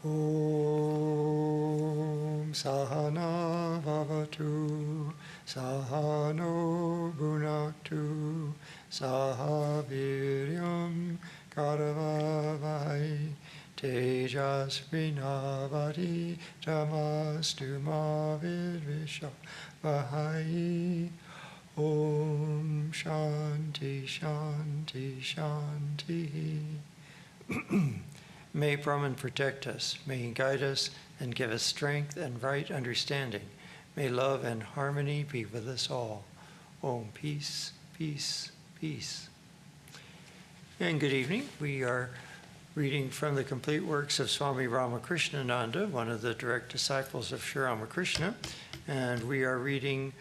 Om Sahana Bhavatu Sahano Bhunaktu Sahaviryam Karavavai Tejasvinavati Tamastu Mavidvishavahai. Om Shanti Shanti Shanti. May Brahman protect us, may he guide us and give us strength and right understanding. May love and harmony be with us all. Om, peace, peace, peace. And good evening. We are reading from the complete works of Swami Ramakrishnananda, one of the direct disciples of Sri Ramakrishna. And we are reading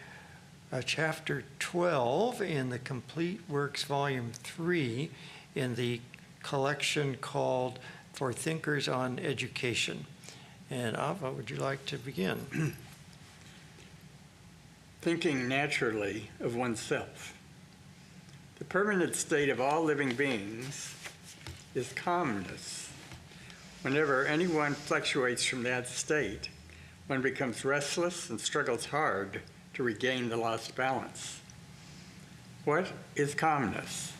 chapter 12 in the complete works, volume 3, in the collection called For Thinkers on Education. And Ava, would you like to begin? Thinking naturally of oneself. The permanent state of all living beings is calmness. Whenever anyone fluctuates from that state, one becomes restless and struggles hard to regain the lost balance. What is calmness?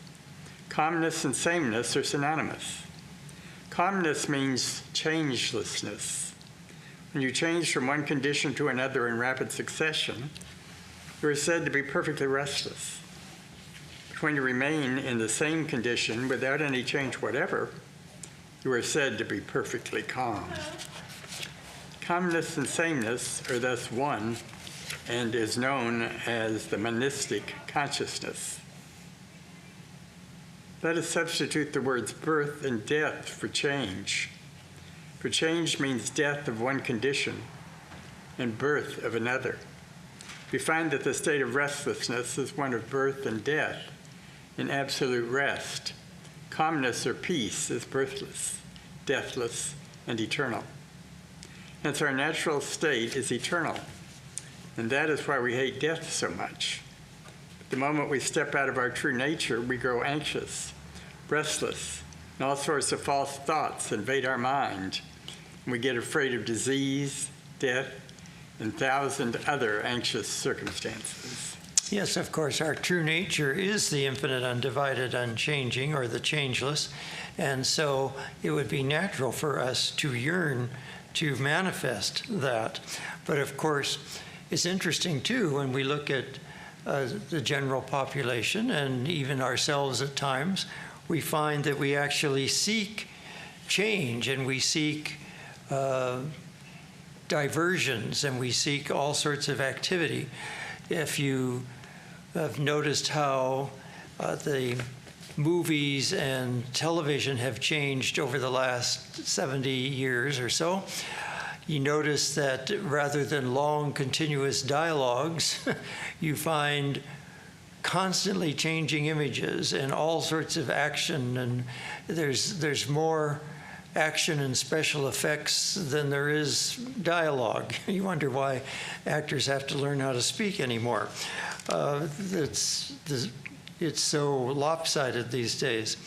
Calmness and sameness are synonymous. Calmness means changelessness. When you change from one condition to another in rapid succession, you are said to be perfectly restless. But when you remain in the same condition without any change whatever, you are said to be perfectly calm. Calmness and sameness are thus one and is known as the monistic consciousness. Let us substitute the words birth and death for change. For change means death of one condition and birth of another. We find that the state of restlessness is one of birth and death in absolute rest. Calmness or peace is birthless, deathless, and eternal. Hence our natural state is eternal, and that is why we hate death so much. The moment we step out of our true nature, we grow anxious, restless, and all sorts of false thoughts invade our mind. And we get afraid of disease, death, and 1,000 other anxious circumstances. Yes, of course, our true nature is the infinite, undivided, unchanging, or the changeless. And so it would be natural for us to yearn to manifest that. But of course, it's interesting too when we look at the general population and even ourselves at times, we find that we actually seek change and we seek diversions and we seek all sorts of activity. If you have noticed how the movies and television have changed over the last 70 years or so, you notice that rather than long, continuous dialogues, you find constantly changing images and all sorts of action, and there's more action and special effects than there is dialogue. You wonder why actors have to learn how to speak anymore. It's so lopsided these days.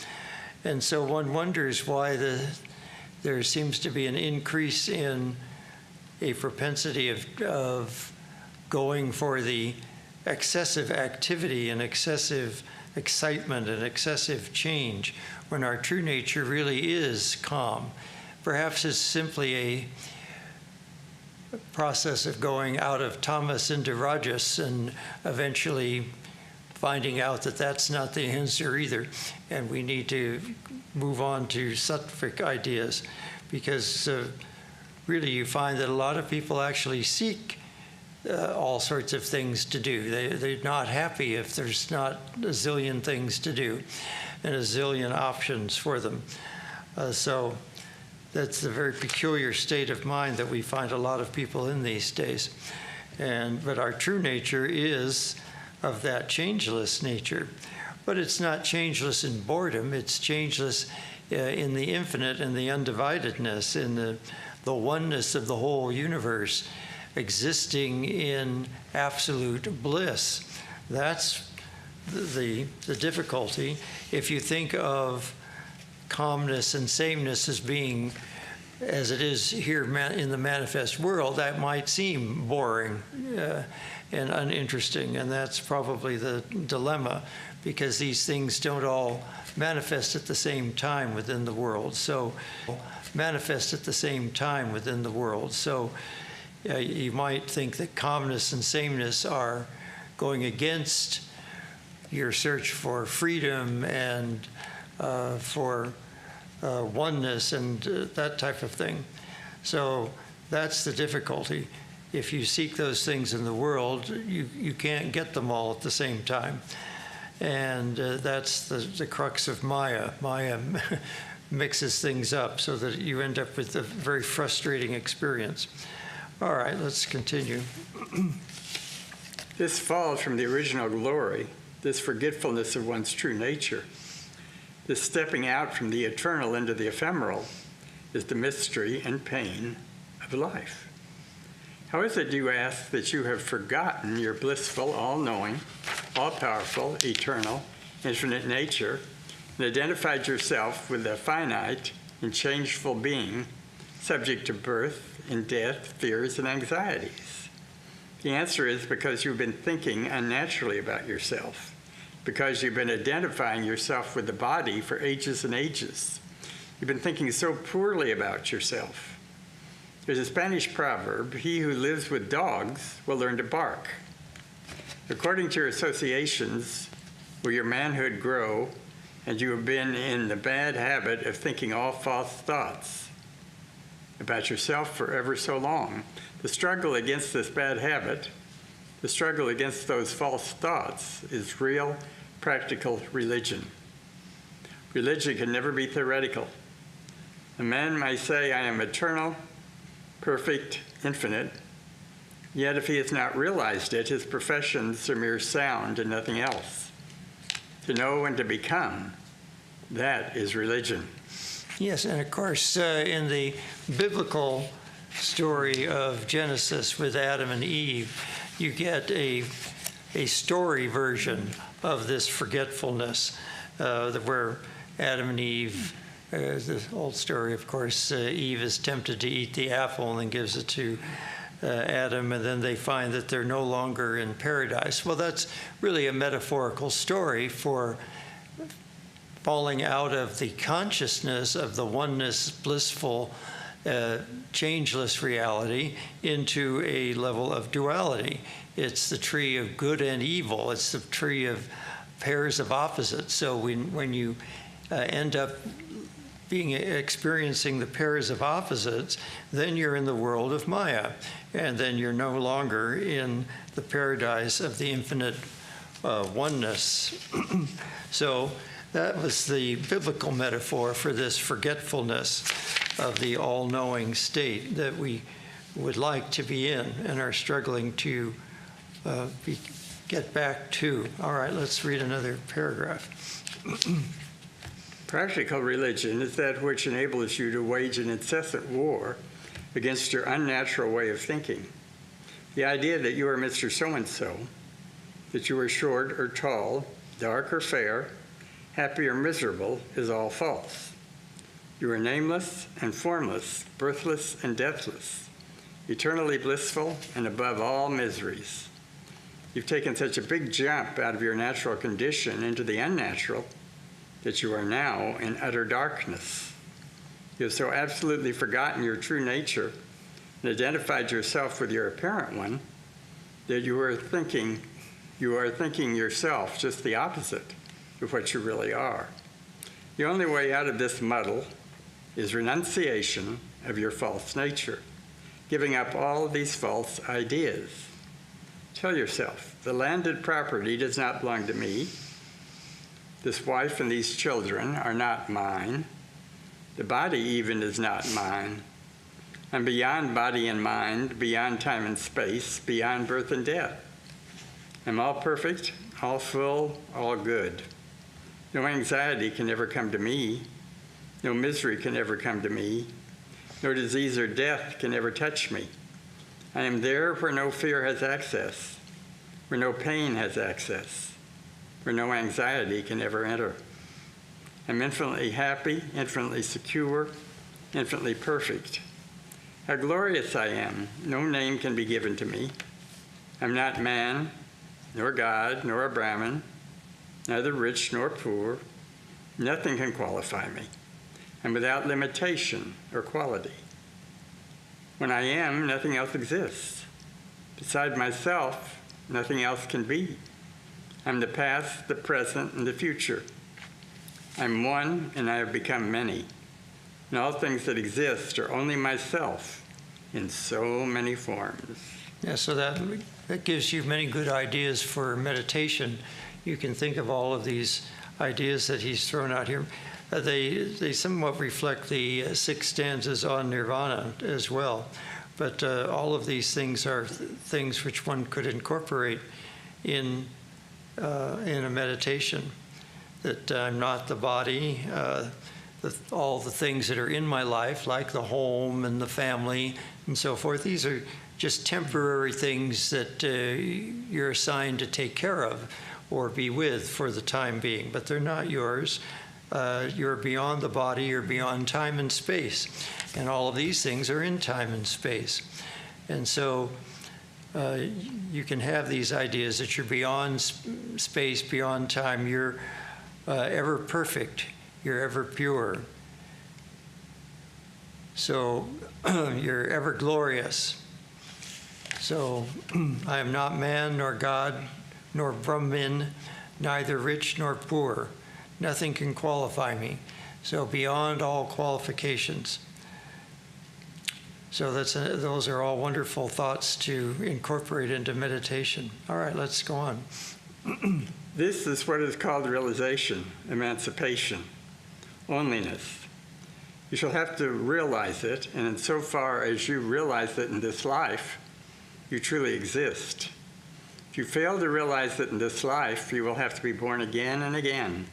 And so one wonders why there seems to be an increase in a propensity of going for the excessive activity and excessive excitement and excessive change when our true nature really is calm. Perhaps it's simply a process of going out of tamas into rajas and eventually finding out that that's not the answer either, and we need to move on to sattvic ideas, because really you find that a lot of people actually seek all sorts of things to do. They're not happy if there's not a zillion things to do and a zillion options for them. So that's a very peculiar state of mind that we find a lot of people in these days. But our true nature is of that changeless nature. But it's not changeless in boredom, it's changeless in the infinite and the undividedness, in the oneness of the whole universe, existing in absolute bliss. That's the difficulty. If you think of calmness and sameness as being as it is here in the manifest world, that might seem boring and uninteresting, and that's probably the dilemma, because these things don't all manifest at the same time within the world. So, you might think that calmness and sameness are going against your search for freedom and for oneness and that type of thing. So that's the difficulty. If you seek those things in the world, you can't get them all at the same time. And that's the crux of Maya. Maya mixes things up so that you end up with a very frustrating experience. All right, let's continue. This fall from the original glory, this forgetfulness of one's true nature, this stepping out from the eternal into the ephemeral, is the mystery and pain of life. How is it, you ask, that you have forgotten your blissful, all-knowing, all-powerful, eternal, infinite nature, and identified yourself with a finite and changeful being, subject to birth and death, fears, and anxieties? The answer is because you've been thinking unnaturally about yourself, because you've been identifying yourself with the body for ages and ages. You've been thinking so poorly about yourself. There's a Spanish proverb, "He who lives with dogs will learn to bark." According to your associations, will your manhood grow, and you have been in the bad habit of thinking all false thoughts about yourself for ever so long. The struggle against this bad habit, the struggle against those false thoughts, is real, practical religion. Religion can never be theoretical. A man may say, "I am eternal, perfect, infinite," yet if he has not realized it, his professions are mere sound and nothing else. To know and to become, that is religion. Yes, and of course, in the biblical story of Genesis with Adam and Eve, you get a story version of this forgetfulness, where Adam and Eve, the old story, of course, Eve is tempted to eat the apple and then gives it to Adam, and then they find that they're no longer in paradise. Well, that's really a metaphorical story for falling out of the consciousness of the oneness, blissful, changeless reality into a level of duality. It's the tree of good and evil. It's the tree of pairs of opposites. So when you end up experiencing the pairs of opposites, then you're in the world of Maya, and then you're no longer in the paradise of the infinite oneness. So that was the biblical metaphor for this forgetfulness of the all-knowing state that we would like to be in and are struggling to get back to. All right, let's read another paragraph. Practical religion is that which enables you to wage an incessant war against your unnatural way of thinking. The idea that you are Mr. So-and-so, that you are short or tall, dark or fair, happy or miserable, is all false. You are nameless and formless, birthless and deathless, eternally blissful and above all miseries. You've taken such a big jump out of your natural condition into the unnatural that you are now in utter darkness. You have so absolutely forgotten your true nature and identified yourself with your apparent one that you are thinking yourself just the opposite of what you really are. The only way out of this muddle is renunciation of your false nature, giving up all of these false ideas. Tell yourself, the landed property does not belong to me. This wife and these children are not mine. The body even is not mine. I'm beyond body and mind, beyond time and space, beyond birth and death. I'm all perfect, all full, all good. No anxiety can ever come to me. No misery can ever come to me. No disease or death can ever touch me. I am there where no fear has access, where no pain has access, where no anxiety can ever enter. I'm infinitely happy, infinitely secure, infinitely perfect. How glorious I am. No name can be given to me. I'm not man, nor God, nor a Brahmin, neither rich nor poor. Nothing can qualify me. I'm without limitation or quality. When I am, nothing else exists. Beside myself, nothing else can be. I'm the past, the present, and the future. I'm one, and I have become many. And all things that exist are only myself in so many forms. Yeah, so that gives you many good ideas for meditation. You can think of all of these ideas that he's thrown out here. They somewhat reflect the 6 stanzas on nirvana as well. But all of these things are things which one could incorporate in a meditation. That I'm not the body, all the things that are in my life, like the home and the family and so forth. These are just temporary things that you're assigned to take care of or be with for the time being, but they're not yours. You're beyond the body, you're beyond time and space. And all of these things are in time and space. And so you can have these ideas that you're beyond space, beyond time, you're ever perfect, you're ever pure. So you're ever glorious. So I am not man, nor God, nor Brahmin, neither rich nor poor. Nothing can qualify me. So beyond all qualifications. So those are all wonderful thoughts to incorporate into meditation. All right, let's go on. This is what is called realization, emancipation, onlyness. You shall have to realize it, and insofar as you realize it in this life, you truly exist. If you fail to realize it in this life, you will have to be born again and again.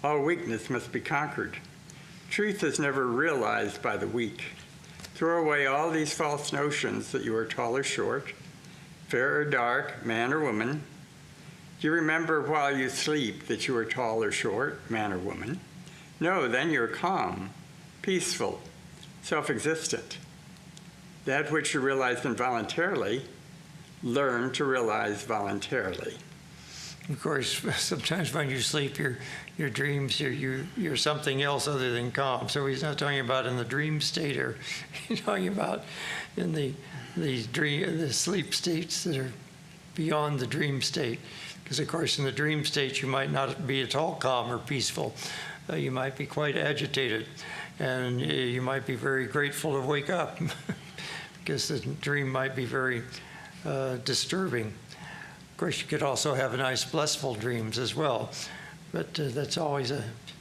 All weakness must be conquered. Truth is never realized by the weak. Throw away all these false notions that you are tall or short, fair or dark, man or woman. Do you remember while you sleep that you are tall or short, man or woman? No, then you're calm, peaceful, self-existent. That which you realize involuntarily, learn to realize voluntarily. Of course, sometimes when you sleep, your dreams, you're something else other than calm. So he's not talking about in the dream state, or he's talking about in the sleep states that are beyond the dream state. Because of course, in the dream state, you might not be at all calm or peaceful. You might be quite agitated, and you might be very grateful to wake up, because the dream might be very disturbing. Of course, you could also have nice, blissful dreams as well, but that's always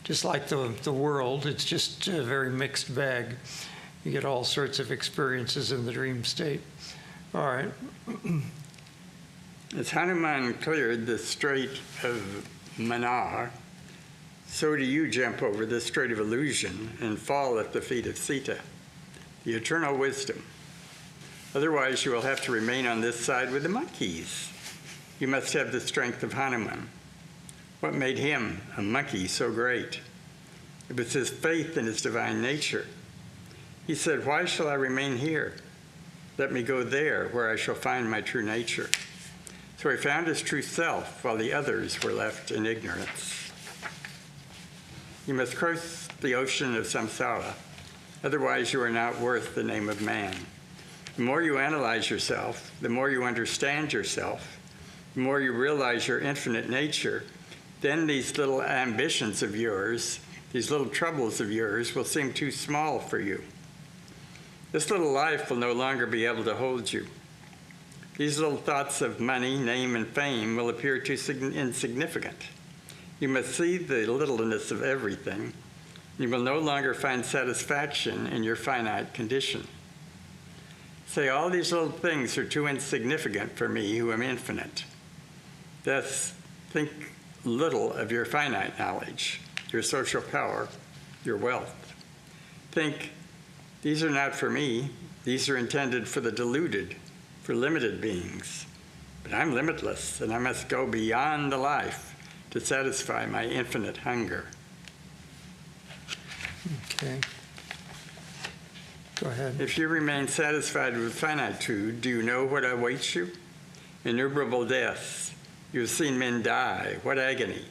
just like the world. It's just a very mixed bag. You get all sorts of experiences in the dream state. All right. As Hanuman cleared the Strait of Manar, so do you jump over the Strait of Illusion and fall at the feet of Sita, the eternal wisdom. Otherwise, you will have to remain on this side with the monkeys. You must have the strength of Hanuman. What made him, a monkey, so great? It was his faith in his divine nature. He said, "Why shall I remain here? Let me go there, where I shall find my true nature." So he found his true self, while the others were left in ignorance. You must cross the ocean of samsara. Otherwise, you are not worth the name of man. The more you analyze yourself, the more you understand yourself, the more you realize your infinite nature, then these little ambitions of yours, these little troubles of yours, will seem too small for you. This little life will no longer be able to hold you. These little thoughts of money, name, and fame will appear too insignificant. You must see the littleness of everything. You will no longer find satisfaction in your finite condition. Say, all these little things are too insignificant for me who am infinite. Thus, think little of your finite knowledge, your social power, your wealth. Think, these are not for me. These are intended for the deluded, for limited beings. But I'm limitless, and I must go beyond the life to satisfy my infinite hunger. Okay. Go ahead. If you remain satisfied with finitude, do you know what awaits you? Innumerable deaths. You have seen men die. What agony.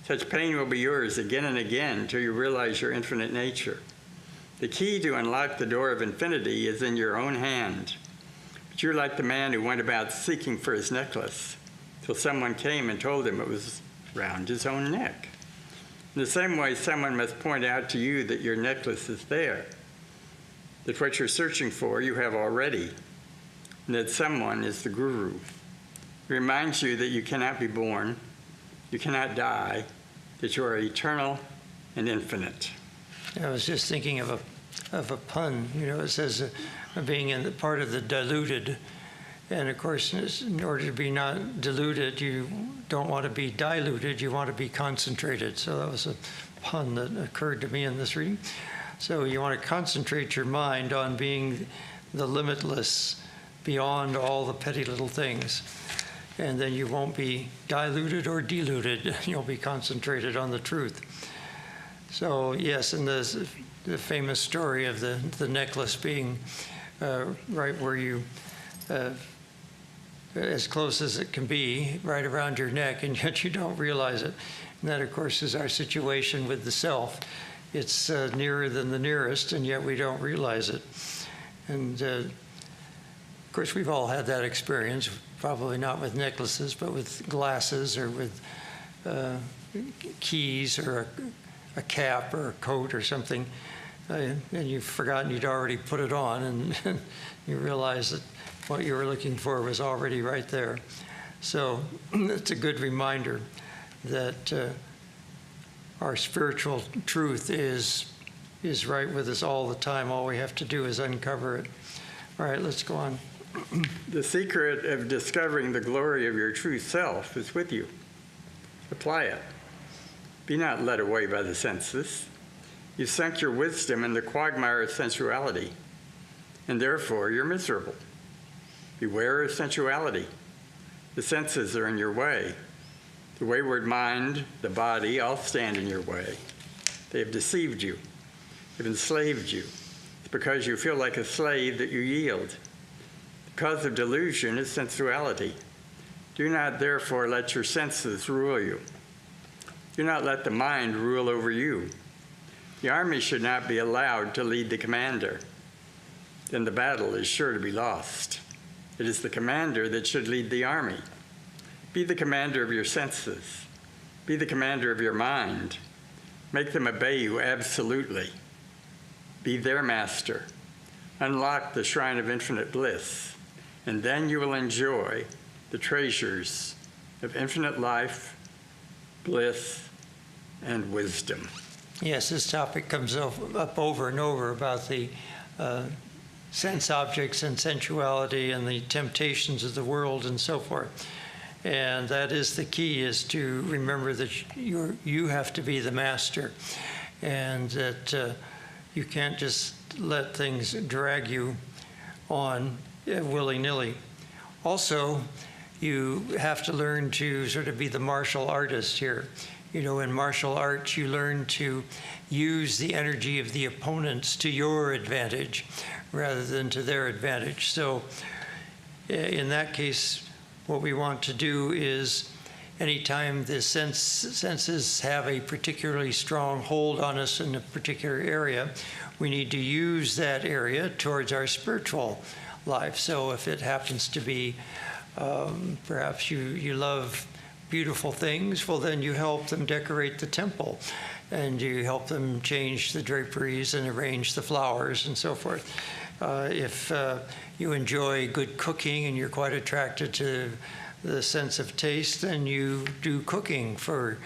Such pain will be yours again and again till you realize your infinite nature. The key to unlock the door of infinity is in your own hand. But you're like the man who went about seeking for his necklace till someone came and told him it was round his own neck. In the same way, someone must point out to you that your necklace is there, that what you're searching for you have already, and that someone is the guru. It reminds you that you cannot be born, you cannot die, that you are eternal and infinite. I was just thinking of a pun. You know, it says being in the part of the diluted. And of course, in order to be not diluted, you don't want to be diluted, you want to be concentrated. So that was a pun that occurred to me in this reading. So you want to concentrate your mind on being the limitless, beyond all the petty little things. And then you won't be diluted or diluted. You'll be concentrated on the truth. So yes, and the famous story of the necklace being right where you, as close as it can be, right around your neck, and yet you don't realize it. And that, of course, is our situation with the self. It's nearer than the nearest, and yet we don't realize it. And of course, we've all had that experience, probably not with necklaces, but with glasses or with keys or a cap or a coat or something, and you've forgotten you'd already put it on, and you realize that what you were looking for was already right there. So it's a good reminder that our spiritual truth is right with us all the time. All we have to do is uncover it. All right, let's go on. The secret of discovering the glory of your true self is with you. Apply it. Be not led away by the senses. You've sunk your wisdom in the quagmire of sensuality, and therefore you're miserable. Beware of sensuality. The senses are in your way. The wayward mind, the body, all stand in your way. They have deceived you. They've enslaved you. It's because you feel like a slave that you yield. The cause of delusion is sensuality. Do not therefore let your senses rule you. Do not let the mind rule over you. The army should not be allowed to lead the commander. Then the battle is sure to be lost. It is the commander that should lead the army. Be the commander of your senses. Be the commander of your mind. Make them obey you absolutely. Be their master. Unlock the shrine of infinite bliss, and then you will enjoy the treasures of infinite life, bliss, and wisdom. Yes, this topic comes up over and over about the sense objects and sensuality and the temptations of the world and so forth. And that is the key, is to remember that you have to be the master, and that you can't just let things drag you on willy-nilly. Also, you have to learn to sort of be the martial artist here. You know, in martial arts, you learn to use the energy of the opponents to your advantage rather than to their advantage. So in that case, what we want to do is, anytime the senses have a particularly strong hold on us in a particular area, we need to use that area towards our spiritual life. So if it happens to be, perhaps you love beautiful things, well, then you help them decorate the temple, and you help them change the draperies and arrange the flowers and so forth. If you enjoy good cooking and you're quite attracted to the sense of taste, then you do cooking for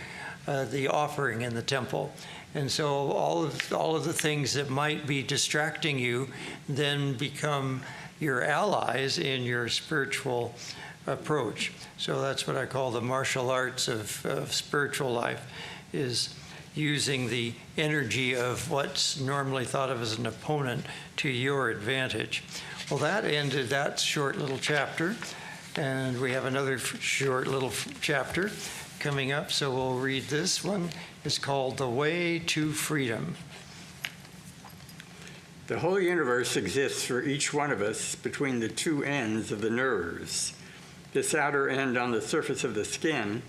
the offering in the temple. And so all of the things that might be distracting you then become your allies in your spiritual approach. So that's what I call the martial arts of spiritual life, is using the energy of what's normally thought of as an opponent to your advantage. Well, that ended that short little chapter, and we have another short little chapter coming up, so we'll read this one. It's called The Way to Freedom. The whole universe exists for each one of us between the two ends of the nerves, this outer end on the surface of the skin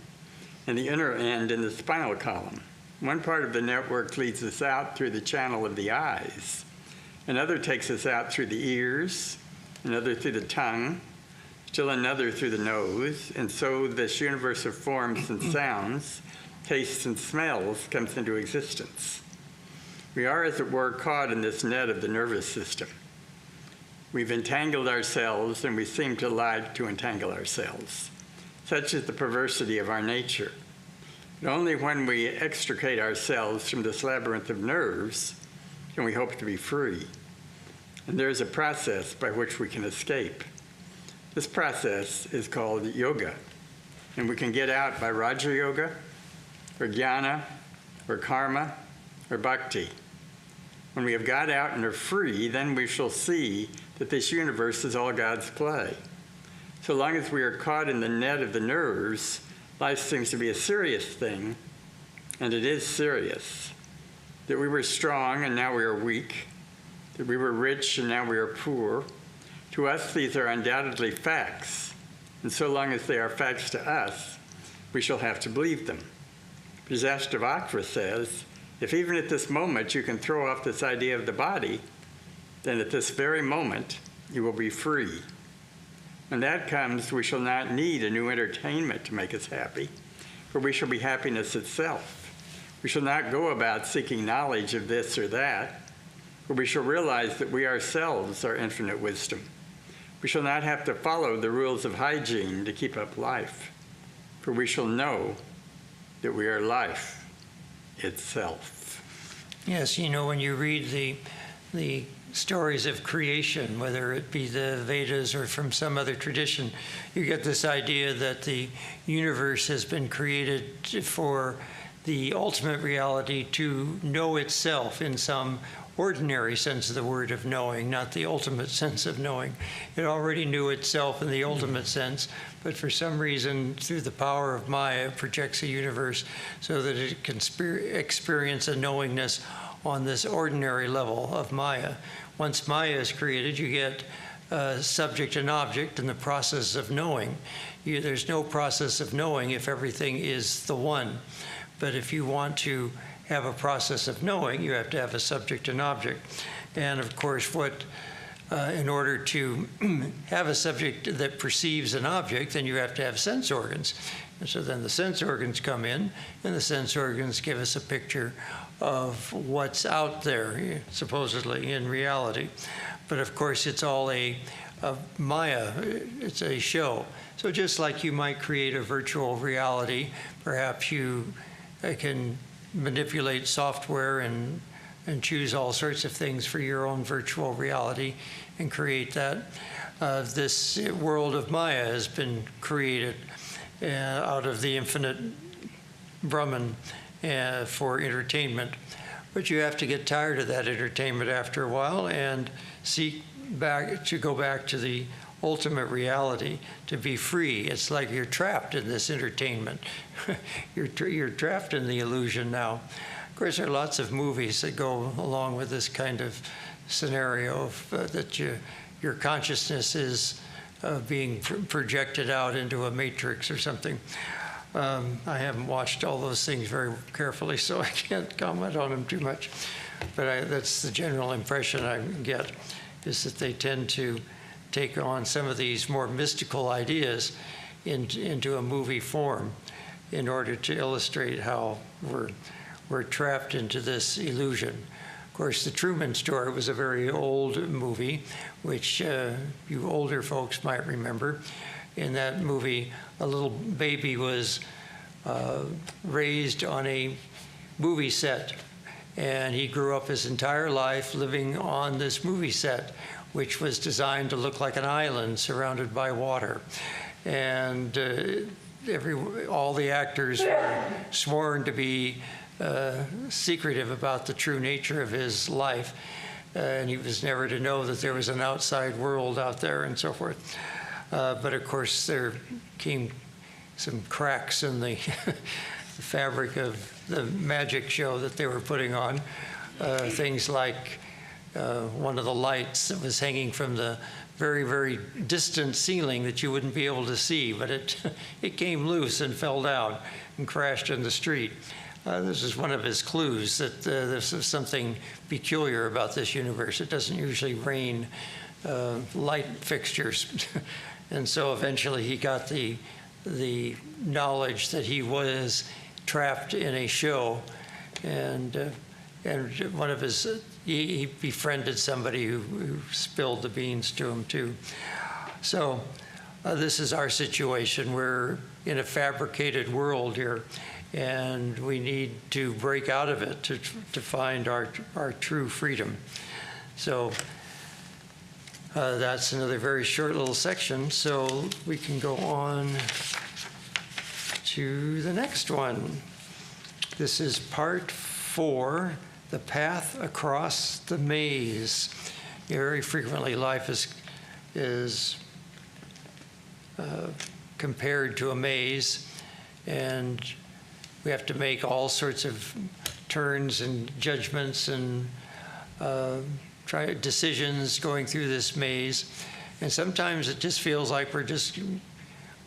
and the inner end in the spinal column. One part of the network leads us out through the channel of the eyes. Another takes us out through the ears, another through the tongue, still another through the nose, and so this universe of forms and sounds, tastes and smells comes into existence. We are, as it were, caught in this net of the nervous system. We've entangled ourselves, and we seem to like to entangle ourselves. Such is the perversity of our nature. And only when we extricate ourselves from this labyrinth of nerves can we hope to be free. And there is a process by which we can escape. This process is called yoga, and we can get out by Raja Yoga, or jnana, or karma, or bhakti. When we have got out and are free, then we shall see that this universe is all God's play. So long as we are caught in the net of the nerves, life seems to be a serious thing, and it is serious. That we were strong and now we are weak, that we were rich and now we are poor. To us, these are undoubtedly facts, and so long as they are facts to us, we shall have to believe them. Ashtavakra says, if even at this moment you can throw off this idea of the body, then at this very moment you will be free. When that comes, we shall not need a new entertainment to make us happy, for we shall be happiness itself. We shall not go about seeking knowledge of this or that, for we shall realize that we ourselves are infinite wisdom. We shall not have to follow the rules of hygiene to keep up life, for we shall know that we are life itself. Yes, you know, when you read the stories of creation, whether it be the Vedas or from some other tradition, you get this idea that the universe has been created for the ultimate reality to know itself in some ordinary sense of the word of knowing, not the ultimate sense of knowing. It already knew itself in the ultimate sense, but for some reason, through the power of Maya, it projects a universe so that it can experience a knowingness on this ordinary level of Maya. Once Maya is created, you get subject and object in the process of knowing. There's no process of knowing if everything is the one. But if you want to have a process of knowing, you have to have a subject and object. And of course, in order to have a subject that perceives an object, then you have to have sense organs. And so then the sense organs come in, and the sense organs give us a picture of what's out there, supposedly in reality. But of course, it's all a Maya, it's a show. So just like you might create a virtual reality, perhaps you can manipulate software and choose all sorts of things for your own virtual reality and create that. This world of Maya has been created out of the infinite Brahman for entertainment. But you have to get tired of that entertainment after a while and go back to the ultimate reality, to be free. It's like you're trapped in this entertainment. You're trapped in the illusion now. Of course, there are lots of movies that go along with this kind of scenario that your consciousness is being projected out into a matrix or something. I haven't watched all those things very carefully, so I can't comment on them too much. But that's the general impression I get, is that they tend to take on some of these more mystical ideas into a movie form in order to illustrate how we're trapped into this illusion. Of course, The Truman Story was a very old movie, which you older folks might remember. In that movie, a little baby was raised on a movie set, and he grew up his entire life living on this movie set, which was designed to look like an island surrounded by water. And all the actors were sworn to be secretive about the true nature of his life. And he was never to know that there was an outside world out there and so forth. But of course, there came some cracks in the fabric of the magic show that they were putting on. Things like one of the lights that was hanging from the very, very distant ceiling that you wouldn't be able to see, but it came loose and fell down and crashed in the street. This is one of his clues that this is something peculiar about this universe. It doesn't usually rain light fixtures. And so eventually he got the knowledge that he was trapped in a show, and one of his, he befriended somebody who spilled the beans to him too. So this is our situation. We're in a fabricated world here, and we need to break out of it to find our true freedom. So that's another very short little section, so we can go on to the next one. This is part 4, the path across the maze. Very frequently life is compared to a maze, and we have to make all sorts of turns and judgments and try decisions going through this maze. And sometimes it just feels like we're just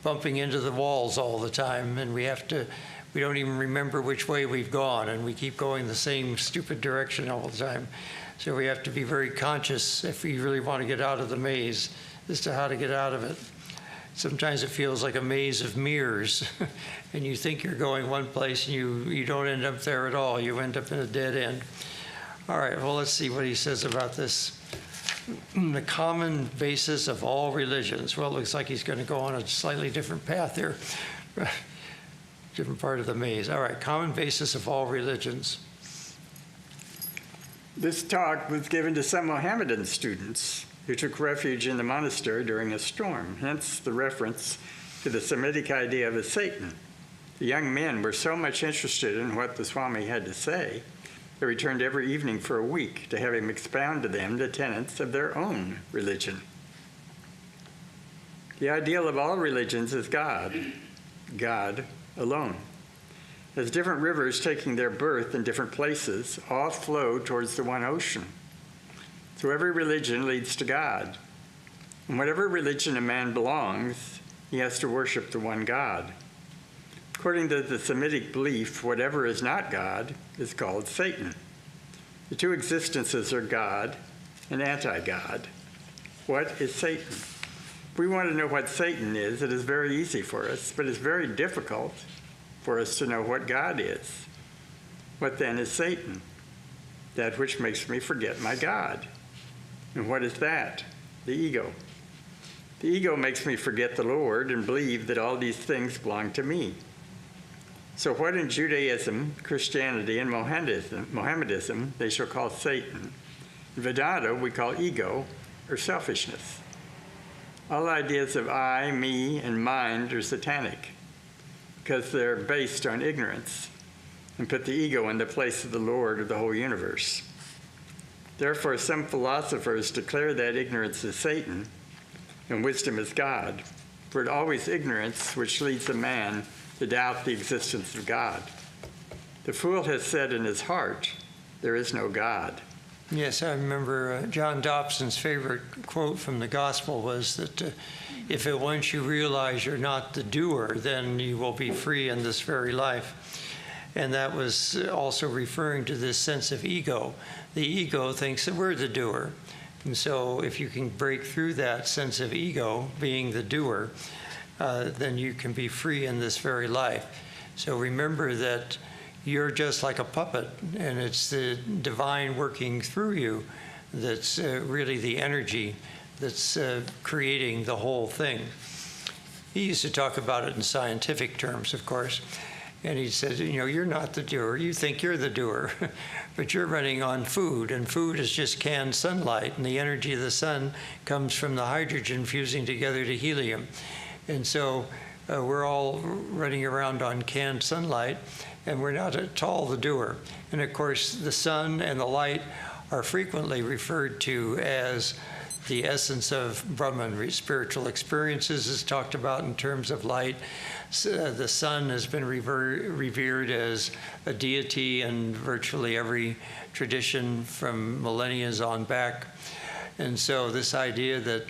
bumping into the walls all the time, and we don't even remember which way we've gone, and we keep going the same stupid direction all the time. So we have to be very conscious if we really want to get out of the maze as to how to get out of it. Sometimes it feels like a maze of mirrors, and you think you're going one place and you don't end up there at all. You end up in a dead end. All right, well, let's see what he says about this. The common basis of all religions. Well, it looks like he's going to go on a slightly different path here. Different part of the maze. All right, common basis of all religions. This talk was given to some Mohammedan students who took refuge in the monastery during a storm, hence the reference to the Semitic idea of a Satan. The young men were so much interested in what the Swami had to say, they returned every evening for a week to have him expound to them the tenets of their own religion. The ideal of all religions is God, God alone. As different rivers taking their birth in different places, all flow towards the one ocean. So every religion leads to God. And whatever religion a man belongs, he has to worship the one God. According to the Semitic belief, whatever is not God is called Satan. The two existences are God and anti-God. What is Satan? If we want to know what Satan is, it is very easy for us, but it's very difficult for us to know what God is. What then is Satan? That which makes me forget my God. And what is that? The ego. The ego makes me forget the Lord and believe that all these things belong to me. So what in Judaism, Christianity, and Mohammedanism they shall call Satan, in Vedanta we call ego or selfishness. All ideas of I, me, and mind are satanic because they're based on ignorance and put the ego in the place of the Lord of the whole universe. Therefore, some philosophers declare that ignorance is Satan and wisdom is God, for it always ignorance which leads a man to doubt the existence of God. The fool has said in his heart, there is no God. Yes, I remember John Dobson's favorite quote from the gospel was that if at once you realize you're not the doer, then you will be free in this very life. And that was also referring to this sense of ego. The ego thinks that we're the doer. And so if you can break through that sense of ego, being the doer, then you can be free in this very life. So remember that you're just like a puppet, and it's the divine working through you that's really the energy that's creating the whole thing. He used to talk about it in scientific terms, of course. And he said, you're not the doer. You think you're the doer, but you're running on food, and food is just canned sunlight, and the energy of the sun comes from the hydrogen fusing together to helium. And so we're all running around on canned sunlight, and we're not at all the doer. And of course, the sun and the light are frequently referred to as the essence of Brahman. Spiritual experiences is talked about in terms of light. The sun has been revered as a deity in virtually every tradition from millennia on back. And so this idea that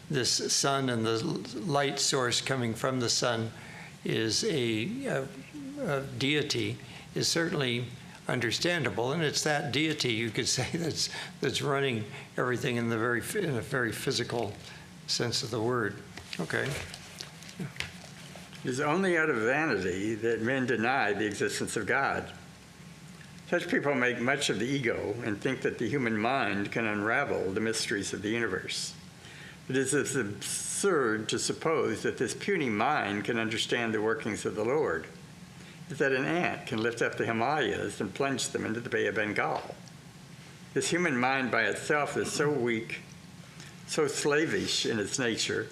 this sun and the light source coming from the sun is a deity is certainly understandable, and it's that deity, you could say, that's running everything in a very physical sense of the word. Okay. It is only out of vanity that men deny the existence of God. Such people make much of the ego and think that the human mind can unravel the mysteries of the universe. It is absurd to suppose that this puny mind can understand the workings of the Lord, that an ant can lift up the Himalayas and plunge them into the Bay of Bengal. This human mind by itself is so weak, so slavish in its nature,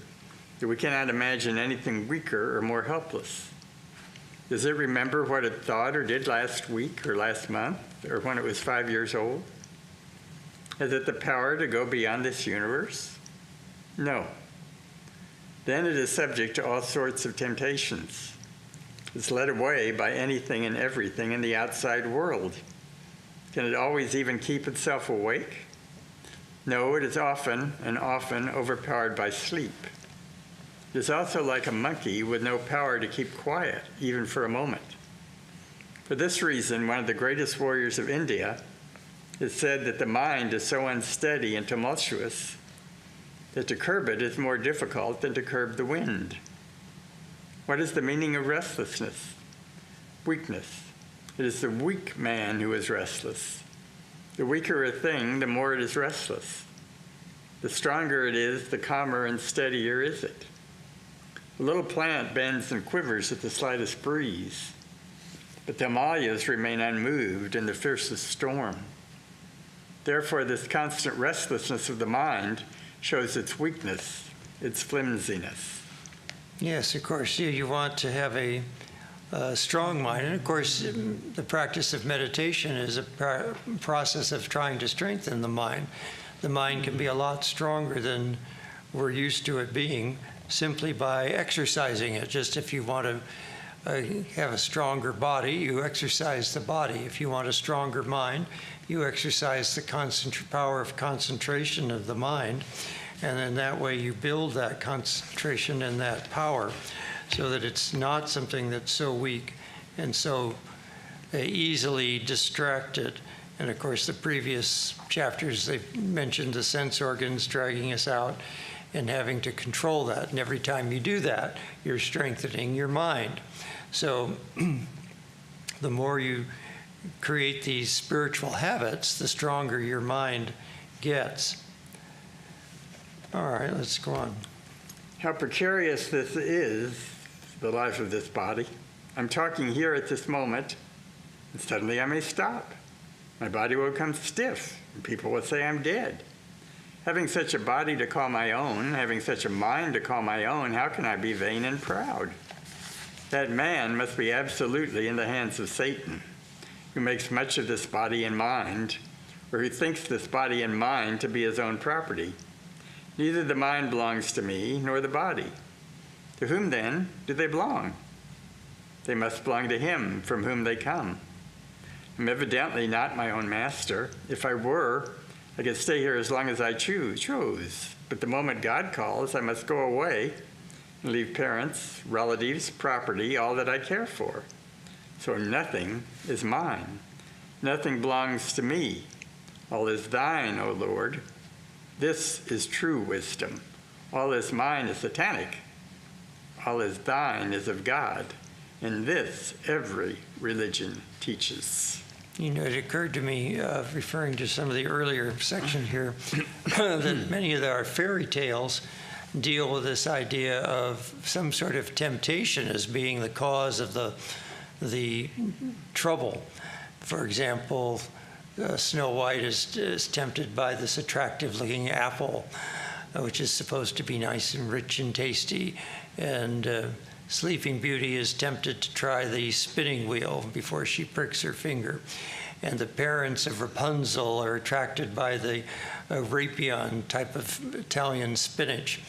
that we cannot imagine anything weaker or more helpless. Does it remember what it thought or did last week or last month or when it was 5 years old? Has it the power to go beyond this universe? No. Then it is subject to all sorts of temptations. It's led away by anything and everything in the outside world. Can it always even keep itself awake? No, it is often and often overpowered by sleep. It is also like a monkey with no power to keep quiet, even for a moment. For this reason, one of the greatest warriors of India has said that the mind is so unsteady and tumultuous that to curb it is more difficult than to curb the wind. What is the meaning of restlessness? Weakness. It is the weak man who is restless. The weaker a thing, the more it is restless. The stronger it is, the calmer and steadier is it. A little plant bends and quivers at the slightest breeze, but the Himalayas remain unmoved in the fiercest storm. Therefore, this constant restlessness of the mind shows its weakness, its flimsiness. Yes, of course, you want to have a strong mind. And of course, the practice of meditation is a process of trying to strengthen the mind. The mind can be a lot stronger than we're used to it being simply by exercising it. Just if you want to have a stronger body, you exercise the body. If you want a stronger mind, you exercise the power of concentration of the mind. And then that way you build that concentration and that power so that it's not something that's so weak and so easily distracted. And of course, the previous chapters, they've mentioned the sense organs dragging us out and having to control that. And every time you do that, you're strengthening your mind. So the more you create these spiritual habits, the stronger your mind gets. All right, let's go on. How precarious this is, the life of this body. I'm talking here at this moment, and suddenly I may stop. My body will become stiff, and people will say I'm dead. Having such a body to call my own, having such a mind to call my own, how can I be vain and proud? That man must be absolutely in the hands of Satan, who makes much of this body and mind, or who thinks this body and mind to be his own property. Neither the mind belongs to me, nor the body. To whom, then, do they belong? They must belong to him from whom they come. I'm evidently not my own master. If I were, I could stay here as long as I chose. But the moment God calls, I must go away and leave parents, relatives, property, all that I care for. So nothing is mine. Nothing belongs to me. All is thine, O Lord. This is true wisdom. All is mine is satanic. All is thine is of God. And this every religion teaches. You know, it occurred to me, referring to some of the earlier section here, that many of our fairy tales deal with this idea of some sort of temptation as being the cause of the trouble. For example, Snow White is tempted by this attractive-looking apple, which is supposed to be nice and rich and tasty, and Sleeping Beauty is tempted to try the spinning wheel before she pricks her finger. and the parents of Rapunzel are attracted by the rapion type of Italian spinach,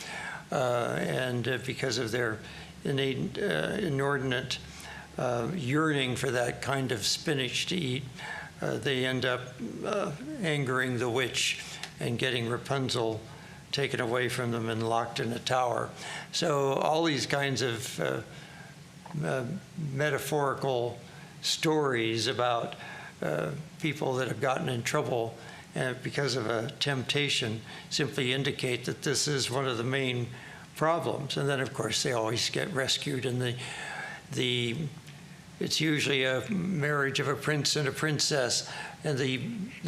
and because of their innate, inordinate yearning for that kind of spinach to eat, they end up angering the witch and getting Rapunzel taken away from them and locked in a tower. So all these kinds of metaphorical stories about people that have gotten in trouble because of a temptation simply indicate that this is one of the main problems. And then, of course, they always get rescued, and it's usually a marriage of a prince and a princess. And the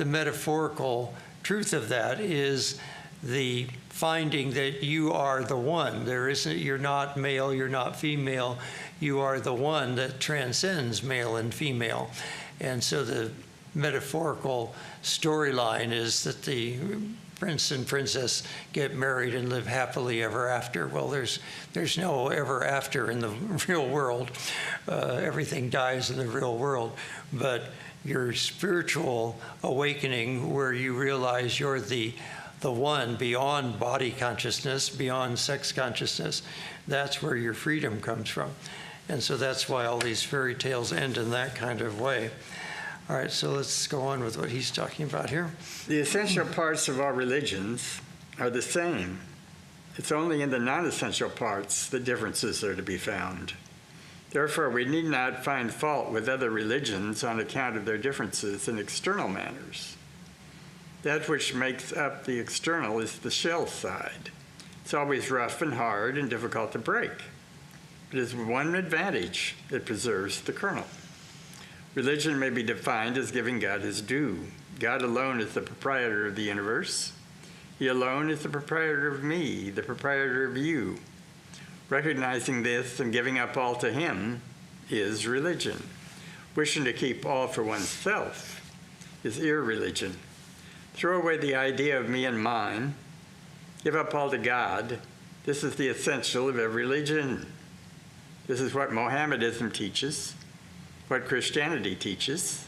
metaphorical truth of that is the finding that you are the one. You're not male, you're not female. You are the one that transcends male and female. And so the metaphorical storyline is that the prince and princess get married and live happily ever after. Well, there's no ever after in the real world. Everything dies in the real world. But your spiritual awakening, where you realize you're the one beyond body consciousness, beyond sex consciousness, that's where your freedom comes from. And so that's why all these fairy tales end in that kind of way. All right, so let's go on with what he's talking about here. The essential parts of all religions are the same. It's only in the non-essential parts that differences are to be found. Therefore, we need not find fault with other religions on account of their differences in external manners. That which makes up the external is the shell side. It's always rough and hard and difficult to break. It is one advantage: it preserves the kernel. Religion may be defined as giving God his due. God alone is the proprietor of the universe. He alone is the proprietor of me, the proprietor of you. Recognizing this and giving up all to him is religion. Wishing to keep all for oneself is irreligion. Throw away the idea of me and mine. Give up all to God. This is the essential of every religion. This is what Mohammedanism teaches, what Christianity teaches,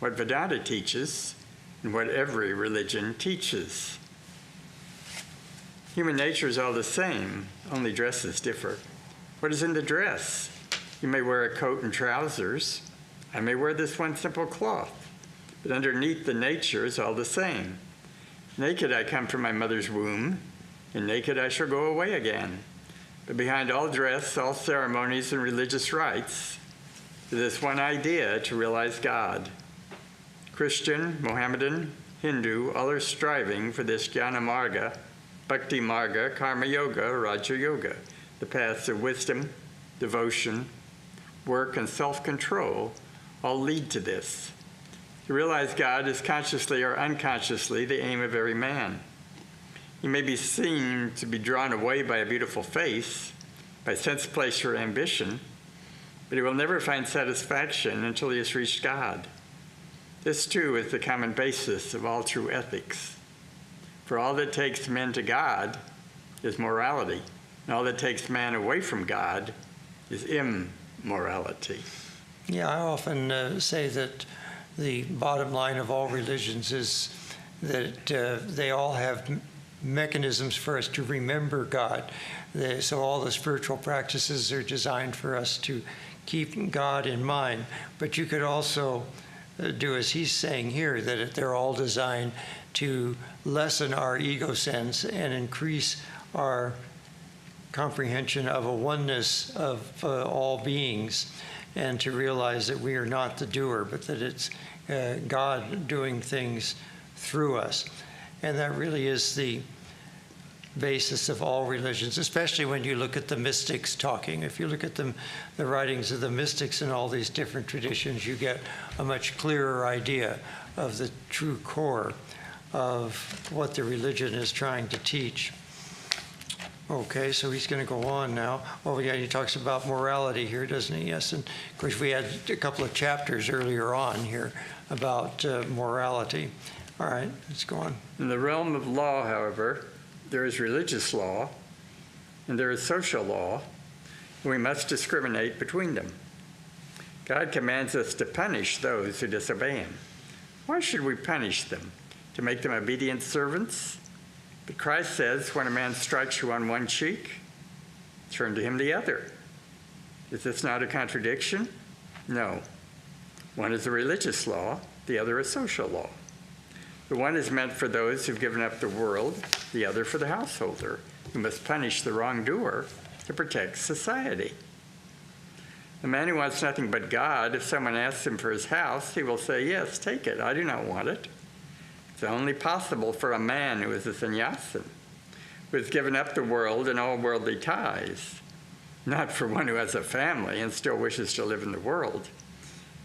what Vedanta teaches, and what every religion teaches. Human nature is all the same, only dresses differ. What is in the dress? You may wear a coat and trousers. I may wear this one simple cloth. But underneath, the nature is all the same. Naked I come from my mother's womb, and naked I shall go away again. But behind all dress, all ceremonies, and religious rites, is this one idea: to realize God. Christian, Mohammedan, Hindu, all are striving for this jnana marga, bhakti marga, karma yoga, raja yoga, the paths of wisdom, devotion, work, and self-control all lead to this. To realize God is consciously or unconsciously the aim of every man. He may be seen to be drawn away by a beautiful face, by sense pleasure or ambition, but he will never find satisfaction until he has reached God. This, too, is the common basis of all true ethics. For all that takes men to God is morality, and all that takes man away from God is immorality. Yeah, I often say that the bottom line of all religions is that they all have mechanisms for us to remember God. So all the spiritual practices are designed for us to keep God in mind. But you could also do as he's saying here, that they're all designed to lessen our ego sense and increase our comprehension of a oneness of all beings, and to realize that we are not the doer, but that it's God doing things through us. And that really is the basis of all religions, especially when you look at the mystics talking. If you look at the writings of the mystics in all these different traditions, you get a much clearer idea of the true core of what the religion is trying to teach. Okay, so he's going to go on now. Oh, yeah, he talks about morality here, doesn't he? Yes, and of course we had a couple of chapters earlier on here about morality. All right, let's go on. In the realm of law, however, there is religious law and there is social law, and we must discriminate between them. God commands us to punish those who disobey him. Why should we punish them? To make them obedient servants? But Christ says, when a man strikes you on one cheek, turn to him the other. Is this not a contradiction? No. One is a religious law, the other a social law. The one is meant for those who've given up the world, the other for the householder, who must punish the wrongdoer to protect society. The man who wants nothing but God, if someone asks him for his house, he will say, yes, take it, I do not want it. It's only possible for a man who is a sannyasin, who has given up the world and all worldly ties, not for one who has a family and still wishes to live in the world.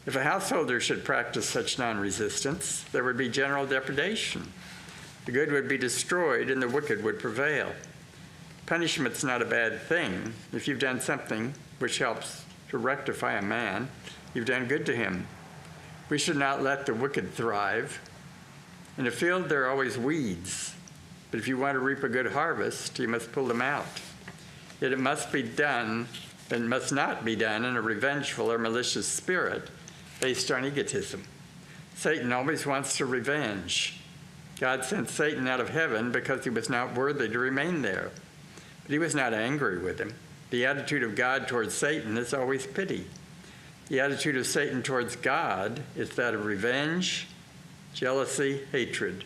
If a householder should practice such non-resistance, there would be general depredation. The good would be destroyed and the wicked would prevail. Punishment's not a bad thing. If you've done something which helps to rectify a man, you've done good to him. We should not let the wicked thrive. In a field, there are always weeds, but if you want to reap a good harvest, you must pull them out. Yet it must be done, and must not be done in a revengeful or malicious spirit based on egotism. Satan always wants to revenge. God sent Satan out of heaven because he was not worthy to remain there. But he was not angry with him. The attitude of God towards Satan is always pity. The attitude of Satan towards God is that of revenge, jealousy, hatred.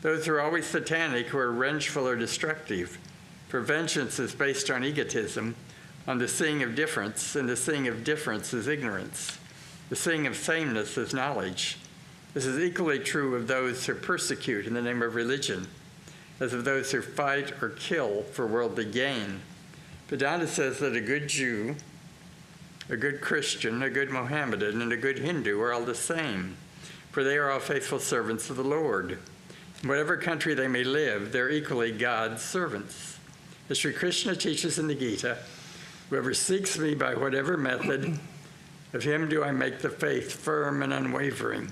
Those who are always satanic, who are revengeful or destructive. For vengeance is based on egotism, on the seeing of difference, and the seeing of difference is ignorance. The seeing of sameness is knowledge. This is equally true of those who persecute in the name of religion, as of those who fight or kill for worldly gain. Vedanta says that a good Jew, a good Christian, a good Mohammedan, and a good Hindu are all the same, for they are all faithful servants of the Lord. In whatever country they may live, they're equally God's servants. As Sri Krishna teaches in the Gita, whoever seeks me by whatever method, of him do I make the faith firm and unwavering.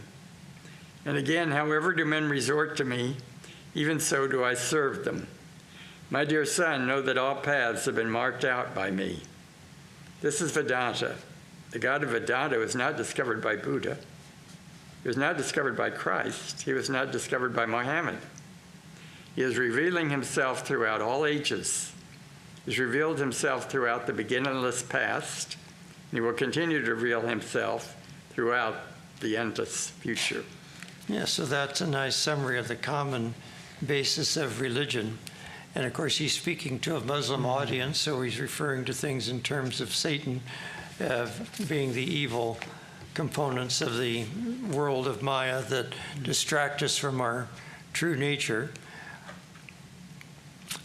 And again, however do men resort to me, even so do I serve them. My dear son, know that all paths have been marked out by me. This is Vedanta. The God of Vedanta was not discovered by Buddha. He was not discovered by Christ. He was not discovered by Muhammad. He is revealing himself throughout all ages. He has revealed himself throughout the beginningless past, and he will continue to reveal himself throughout the endless future. Yeah, so that's a nice summary of the common basis of religion. And of course, he's speaking to a Muslim audience, so he's referring to things in terms of Satan being the evil components of the world of Maya that distract us from our true nature.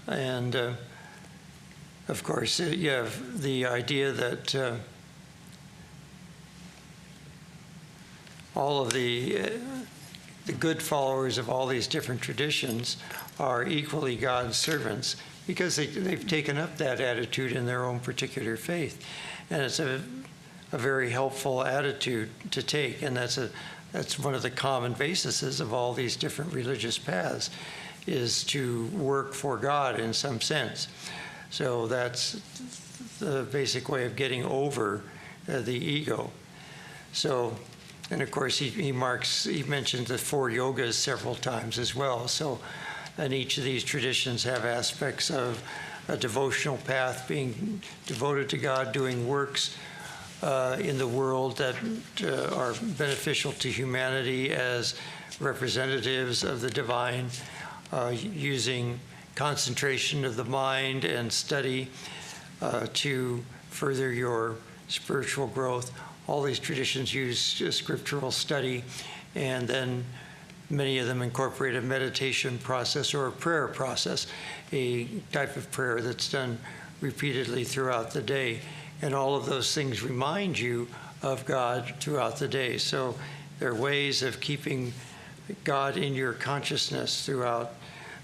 And of course, you have the idea that all of the good followers of all these different traditions are equally God's servants because they've taken up that attitude in their own particular faith. And it's a very helpful attitude to take, and that's one of the common bases of all these different religious paths, is to work for God in some sense. So that's the basic way of getting over the ego. So, and of course, he mentions the 4 yogas several times as well. So, and each of these traditions have aspects of a devotional path, being devoted to God, doing works in the world that are beneficial to humanity as representatives of the divine, using concentration of the mind and study to further your spiritual growth. All these traditions use scriptural study, and then many of them incorporate a meditation process or a prayer process, a type of prayer that's done repeatedly throughout the day. And all of those things remind you of God throughout the day. So there are ways of keeping God in your consciousness throughout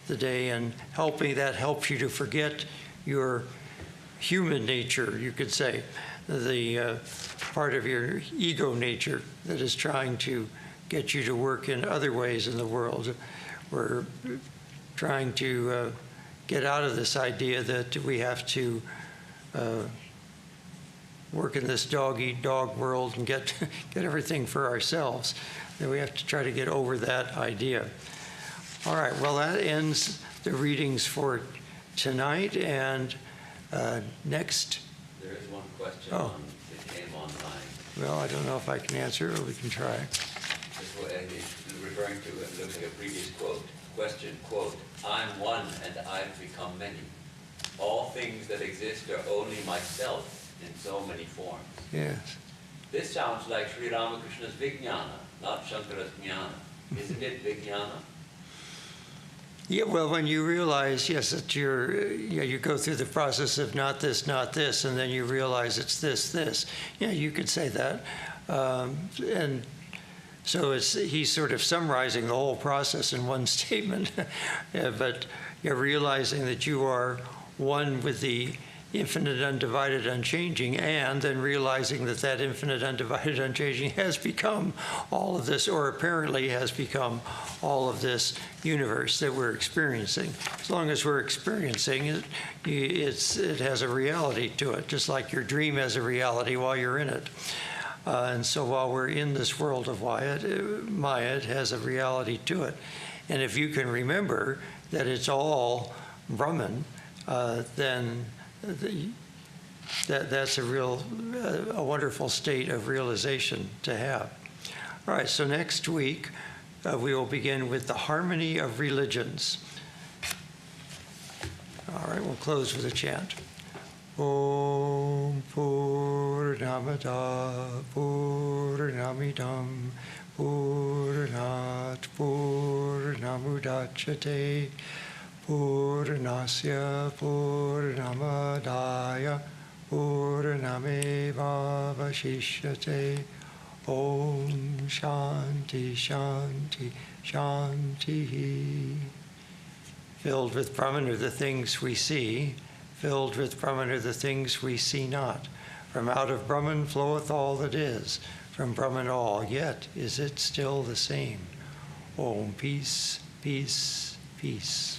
the day, and that helps you to forget your human nature, you could say, the part of your ego nature that is trying to get you to work in other ways in the world. We're trying to get out of this idea that we have to work in this dog-eat-dog world and get everything for ourselves. Then we have to try to get over that idea. All right, well, that ends the readings for tonight, and next. There is one question that came online. Well, I don't know if I can answer it, or we can try. Referring to, look at a previous quote. Question, quote, I'm one and I've become many. All things that exist are only myself in so many forms. Yes. This sounds like Sri Ramakrishna's Vijnana, not Shankara's Jnana. Isn't it Vijnana? Yeah, well, when you realize, yes, that you go through the process of not this, and then you realize it's this. Yeah, you could say that. And so he's sort of summarizing the whole process in one statement. Yeah, but you're realizing that you are one with the infinite, undivided, unchanging, and then realizing that that infinite, undivided, unchanging has become all of this, or apparently has become all of this universe that we're experiencing. As long as we're experiencing it, it has a reality to it, just like your dream has a reality while you're in it. And so while we're in this world of Maya, it has a reality to it. And if you can remember that it's all Brahman, then that's a wonderful state of realization to have. All right, so next week we will begin with the harmony of religions. All right, we'll close with a chant. Om Purnamada Purnamidam Purnat Purnamudachyate Purnasya Purnamadaya Purnameva Vashishyate. Om Shanti Shanti Shanti. Filled with Brahman are the things we see. Filled with Brahman are the things we see not. From out of Brahman floweth all that is. From Brahman all, yet is it still the same. Om, peace, peace, peace.